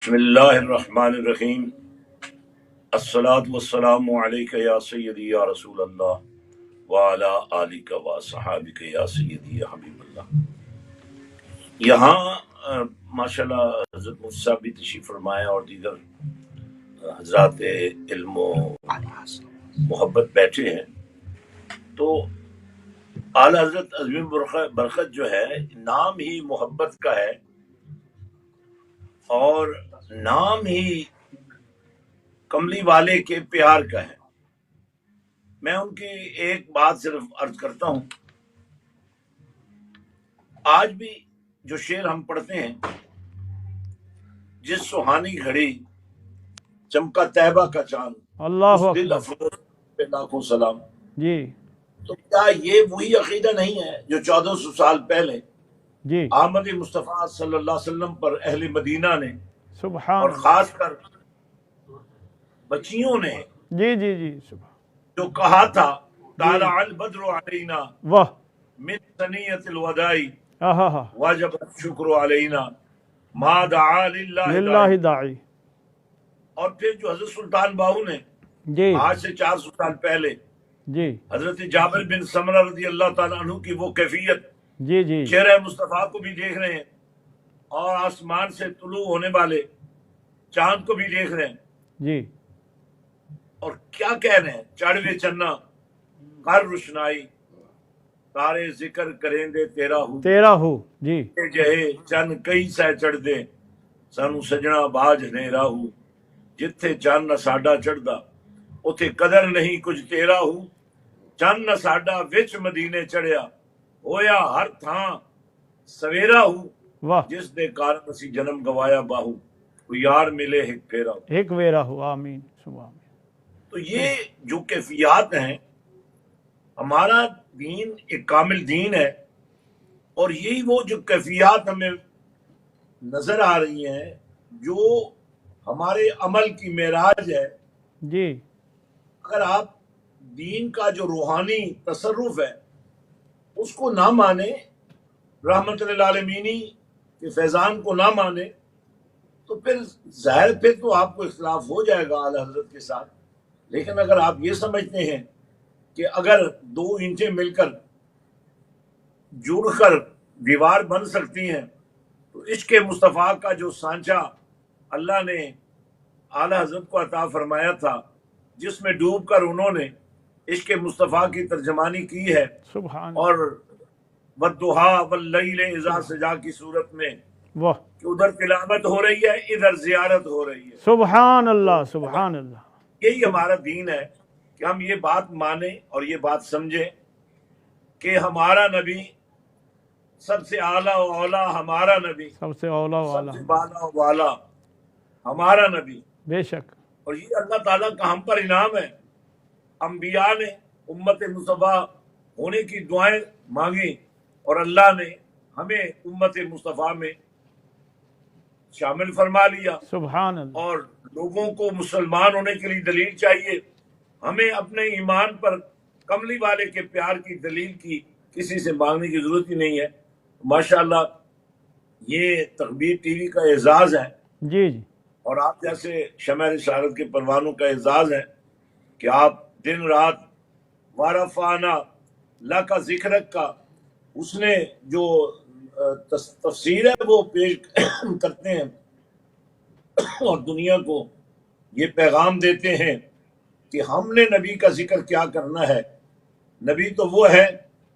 بسم اللہ الرحمن الرحیم الصلاۃ والسلام علیک یا سیدی یا رسول اللہ وعلی آلک و صحابک یا سیدی یا حبیب اللہ۔ یہاں ماشاءاللہ حضرت مفتی صاحب بھی تشریف فرمائے اور دیگر حضرات علم و محبت بیٹھے ہیں، تو اعلی حضرت عظیم برخت جو ہے نام ہی محبت کا ہے اور نام ہی کملی والے کے پیار کا ہے۔ میں ان کی ایک بات صرف عرض کرتا ہوں، آج بھی جو شعر ہم پڑھتے ہیں، جس سہانی گھڑی چمکا طیبہ کا چاند، اللہ اس دل اکبر افروز پہ لاکھوں سلام، جی تو کیا یہ وہی عقیدہ نہیں ہے جو 1400 سال پہلے جی آمد مصطفیٰ صلی اللہ علیہ وسلم پر اہل مدینہ نے سبحان اور اللہ خاص کر بچیوں نے جی جی جی سبحان جو کہا تھا جی طالع البدر علینا واہ من ثنیۃ الوداع آہا واجب الشکر علینا ما دعا للہ داعی، للہ داعی اور پھر جو حضرت سلطان باہو نے جی آج سے 400 سال پہلے جی حضرت جابر بن سمرہ رضی اللہ تعالیٰ عنہ کی وہ کیفیت، جی جی چہرہ مصطفیٰ کو بھی دیکھ رہے ہیں اور آسمان سے طلوع ہونے والے چاند کو بھی دیکھ رہے ہیں، جی اور کیا کہہ رہے ہیں؟ چڑھوے چنا کر روشنائی تارے ذکر کریں دے تیرا ہو، تیرا ہو جی جہے چن کئی سہ چڑھ دے سانو سجنا باج ہنیرا ہو، جتھے چن نہ ساڈا چڑھدا اتھے قدر نہیں کچھ تیرا ہو، چن نہ ساڈا وچ مدینے چڑھیا ہویا ہر تھاں سویرا ہو، واہ جس دے کارن اسی جنم گوایا باہو کوئی یار ملے ہک پھیرا ہو۔ ایک ویرا ہو آمین سبحان تو یہ جو کیفیات ہیں، ہمارا دین ایک کامل دین ہے، اور یہی وہ جو کیفیات ہمیں نظر آ رہی ہیں جو ہمارے عمل کی معراج ہے۔ جی اگر آپ دین کا جو روحانی تصرف ہے اس کو نہ مانے، رحمت للعالمینی کے فیضان کو نہ مانے، تو پھر ظاہر پھر تو آپ کو اختلاف ہو جائے گا اعلی حضرت کے ساتھ۔ لیکن اگر آپ یہ سمجھتے ہیں کہ اگر دو اینٹیں مل کر جڑ کر دیوار بن سکتی ہیں، تو عشق مصطفیٰ کا جو سانچہ اللہ نے اعلی حضرت کو عطا فرمایا تھا، جس میں ڈوب کر انہوں نے عشق مصطفیٰ کی ترجمانی کی ہے، سبحان اور والضحیٰ واللیل اذا سجا کی صورت میں واہ کہ ادھر تلاوت ہو رہی ہے، ادھر زیارت ہو رہی ہے۔ سبحان اللہ سبحان اللہ یہی ہمارا دین ہے کہ ہم یہ بات مانیں اور یہ بات سمجھیں کہ ہمارا نبی سب سے اعلیٰ و اولا، ہمارا نبی سب سے اولا سب والا سے بالا و والا، ہمارا نبی۔ بے شک اور یہ اللہ تعالیٰ کا ہم پر انعام ہے۔ انبیاء نے امت مصطفیٰ ہونے کی دعائیں مانگی اور اللہ نے ہمیں امت مصطفیٰ میں شامل فرما لیا، سبحان اللہ اور لوگوں کو مسلمان ہونے کے لیے دلیل چاہیے، ہمیں اپنے ایمان پر کملی والے کے پیار کی دلیل کی کسی سے مانگنے کی ضرورت ہی نہیں ہے۔ ماشاءاللہ یہ تخبیر ٹی وی کا اعزاز ہے، جی جی اور آپ جیسے شمع رسالت کے پروانوں کا اعزاز ہے کہ آپ دن رات وارفانہ لکا ذکرک کا اس نے جو تفسیر ہے وہ پیش کرتے ہیں اور دنیا کو یہ پیغام دیتے ہیں کہ ہم نے نبی کا ذکر کیا کرنا ہے۔ نبی تو وہ ہے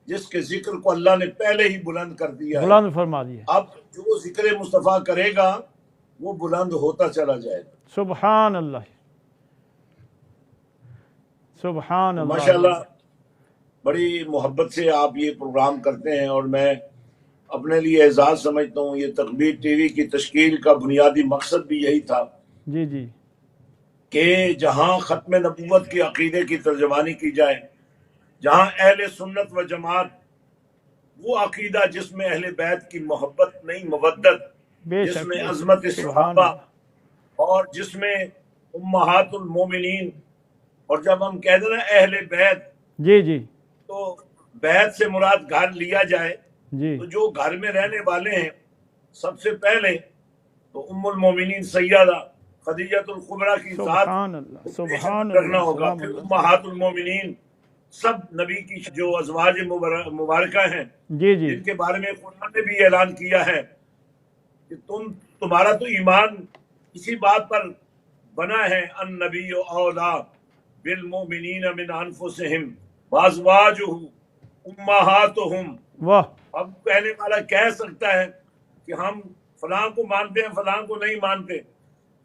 جس کے ذکر کو اللہ نے پہلے ہی بلند کر دیا ہے، بلند فرما دیا اب جو ذکر مصطفیٰ کرے گا وہ بلند ہوتا چلا جائے گا۔ سبحان اللہ سبحان اللہ ماشاءاللہ بڑی محبت سے آپ یہ پروگرام کرتے ہیں، اور میں اپنے لیے اعزاز سمجھتا ہوں۔ یہ تخبیر ٹی وی کی تشکیل کا بنیادی مقصد بھی یہی تھا جی جی کہ جہاں ختم نبوت کے عقیدے کی ترجمانی کی جائے، جہاں اہل سنت و جماعت وہ عقیدہ جس میں اہل بیت کی محبت نہیں مودت، بے جس شک میں بے عظمت شک سبحان صحابہ، اللہ اور جس میں امہات المومنین، اور جب ہم کہہ دیں نا اہل بیت، جی جی تو بیت سے مراد گھر لیا جائے، جی تو جو گھر میں رہنے والے ہیں سب سے پہلے تو ام المومنین سیدہ خدیجۃ الکبریٰ کی ذات سبحان اللہ کو سبحان رکھنا اللہ ہوگا. سلام پھر اللہ امہات المومنین سب نبی کی جو ازواج مبارکہ ہیں جی جی جن کے بارے میں قرآن نے بھی اعلان کیا ہے کہ تمہارا تو ایمان اسی بات پر بنا ہے النبی اولا بالمؤمنین من انفسہم وازواجہ امہاتہم. واہ اب کہنے والا کہہ سکتا ہے کہ ہم فلاں کو مانتے ہیں فلاں کو نہیں مانتے.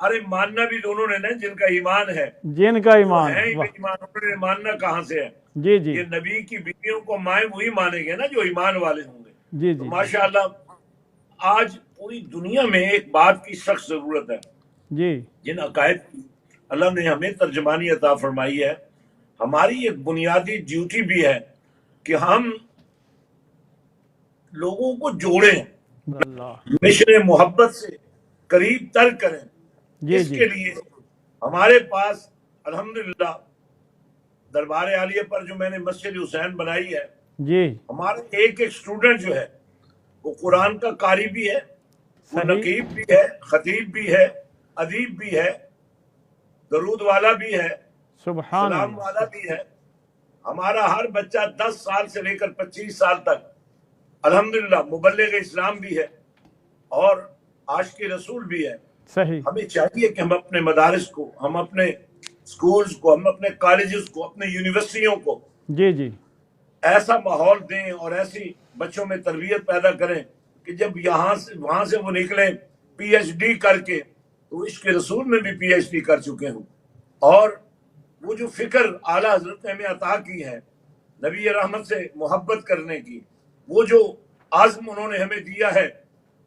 ارے ماننا بھی دونوں نے نا جن کا ایمان ہے. جن کا جو ایمان ہیں ہی بے واہ ایمان انہوں نے ماننا کہاں سے ہے؟ جی جی یہ نبی کی بیویوں کو مائیں وہی مانیں گے نا جو ایمان والے ہوں گے. جی تو جی ماشاء اللہ آج پوری دنیا میں ایک بات کی سخت ضرورت ہے. جی جن عقائد کی اللہ نے ہمیں ترجمانی عطا فرمائی ہے، ہماری ایک بنیادی ڈیوٹی بھی ہے کہ ہم لوگوں کو جوڑیں، اللہ مشن محبت سے قریب تر کریں. جی اس جی کے لیے ہمارے پاس الحمدللہ دربار عالیہ پر جو میں نے مسجد حسین بنائی ہے، جی ہمارا ایک اسٹوڈنٹ جو ہے وہ قرآن کا قاری بھی ہے، وہ صحیح نقیب بھی ہے، خطیب بھی ہے، ادیب بھی ہے، درود والا بھی ہے، سبحان سلام اللہ والا بھی ہے. ہمارا ہر بچہ 10 سال سے لے کر 25 سال تک الحمدللہ مبلغ اسلام بھی ہے اور عاشق رسول بھی ہے. صحیح ہمیں چاہیے کہ ہم اپنے مدارس کو، ہم اپنے سکولز کو، ہم اپنے کالجز کو، اپنے یونیورسٹیوں کو جی جی ایسا ماحول دیں اور ایسی بچوں میں تربیت پیدا کریں کہ جب وہاں سے وہ نکلیں پی ایچ ڈی کر کے تو عشق رسول میں بھی پی ایچ ڈی کر چکے ہوں. اور وہ جو فکر اعلیٰ حضرت نے ہمیں عطا کی ہے نبی رحمت سے محبت کرنے کی، وہ جو عزم انہوں نے ہمیں دیا ہے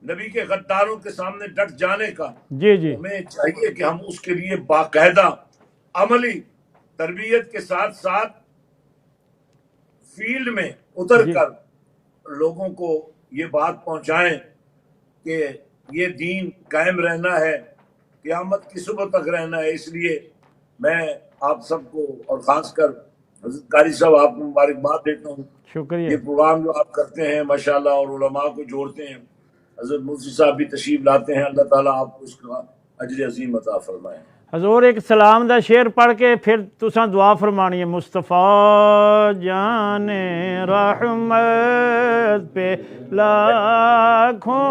نبی کے غداروں کے سامنے ڈٹ جانے کا، جی جی ہمیں چاہیے کہ ہم اس کے لیے باقاعدہ عملی تربیت کے ساتھ ساتھ فیلڈ میں اتر جی کر لوگوں کو یہ بات پہنچائیں کہ یہ دین قائم رہنا ہے، قیامت کی صبح تک رہنا ہے. اس لیے میں آپ سب کو اور خاص کر حضرت قاری صاحب آپ کو مبارکباد دیتا ہوں. شکریہ یہ پروگرام جو آپ کرتے ہیں ماشاءاللہ اور علماء کو جوڑتے ہیں، حضرت مفتی صاحب بھی تشریف لاتے ہیں، اللہ تعالیٰ آپ کو اس کا اجر عظیم عطا فرمائے. حضور ایک سلام دا شعر پڑھ کے پھر تساں دعا فرمانی ہے. مصطفیٰ جان رحمت پہ لاکھوں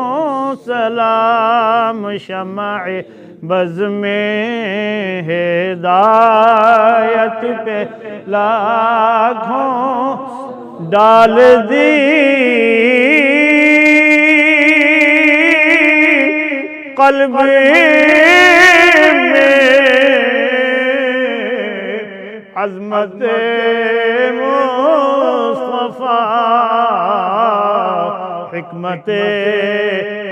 سلام، شمع بز میں ہدایت پہ لاکھوں ڈال دی قلب عظمت مصطفیٰ، حکمت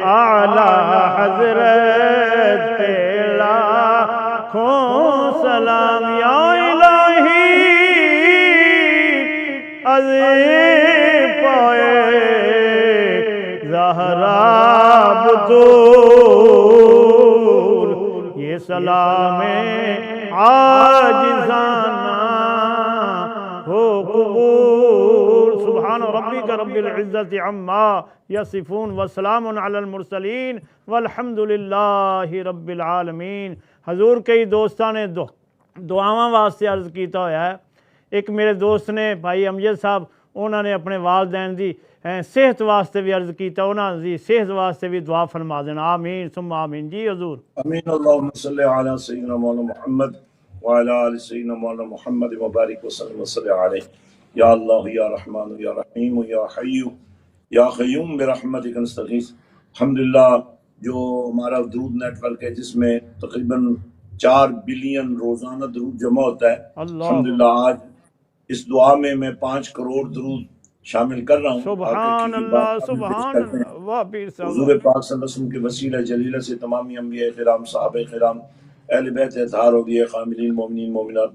اعلی حضرت پہ لاکھوں سلام. یا الہی عظیم پائے زہرا بطول، یہ سلام عاجزانہ ہو قبول. سبحان ربک رب العزت عما یصفون وسلام علی المرسلین والحمد للہ رب العالمین. حضور کئی دوستاں نے دعاواں واسطے عرض کیتا ہویا ہے. ایک میرے دوست نے بھائی امجد صاحب انہوں نے اپنے والدین دی صحت واسطے بھی عرض کیتا، انہوں دی صحت واسطے بھی دعا فرما دینا. آمین ثم آمین. جی حضور. امین. اللہم صلی علی سیدنا مولانا محمد وعلی آل سیدنا مولانا محمد وبارک وسلم وصلی علیہ. یا اللہ یا رحمان یا رحیم یا حی یا قیوم برحمتک نستغیث. الحمدللہ جو ہمارا درود نیٹ ورک ہے جس میں تقریباً 4 بلین روزانہ درود جمع ہوتا ہے، الحمدللہ آج اس دعا میں 5 کروڑ درود شامل کر رہا ہوں. سبحان اللہ سبحان اللہ. واہ پیر صاحب. حضور پاک صلی اللہ علیہ وسلم کے وسیلہ جلیلہ سے تمامی انبیاء کرام، صحابہ کرام، اہل بیت اطہار، اولیاء خاملین، مومنین مومنات،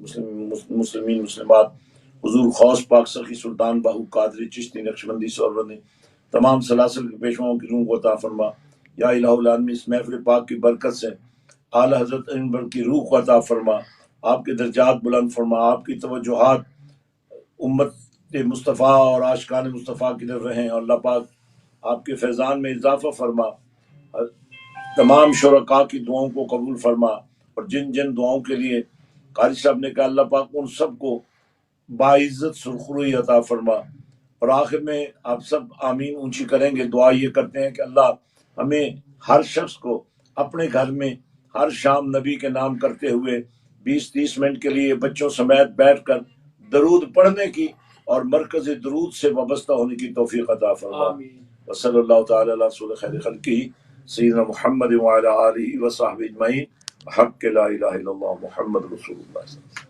مسلمین مسلمات، حضور غوث پاک سخی سلطان باہو قادری چشتی نقشبندی سہروردی، تمام سلاسل کے پیشواؤں کی روح کو عطا فرما. یا الہ العالمین اس محفل پاک کی برکت سے اعلی حضرت انور کی روح کو عطا فرما، آپ کے درجات بلند فرما، آپ کی توجہات امت مصطفیٰ اور عاشقان مصطفیٰ کی طرف رہیں اور اللہ پاک آپ کے فیضان میں اضافہ فرما. تمام شرکاء کی دعاؤں کو قبول فرما، اور جن جن دعاؤں کے لیے قاری صاحب نے کہا اللہ پاک ان سب کو باعزت سرخروئی عطا فرما۔ اور آخر میں آپ سب آمین اونچی کریں گے، دعا یہ کرتے ہیں کہ اللہ ہمیں ہر شخص کو اپنے گھر میں ہر شام نبی کے نام کرتے ہوئے 20-30 منٹ کے لیے بچوں سمیت بیٹھ کر درود پڑھنے کی اور مرکز درود سے وابستہ ہونے کی توفیق عطا فرما۔ وصلی اللہ تعالی علی رسول خیر خلقہ سیدنا محمد وعلی آلہ وصحبہ اجمعین، حق لا الہ الا اللہ محمد رسول اللہ صلی اللہ علیہ وسلم۔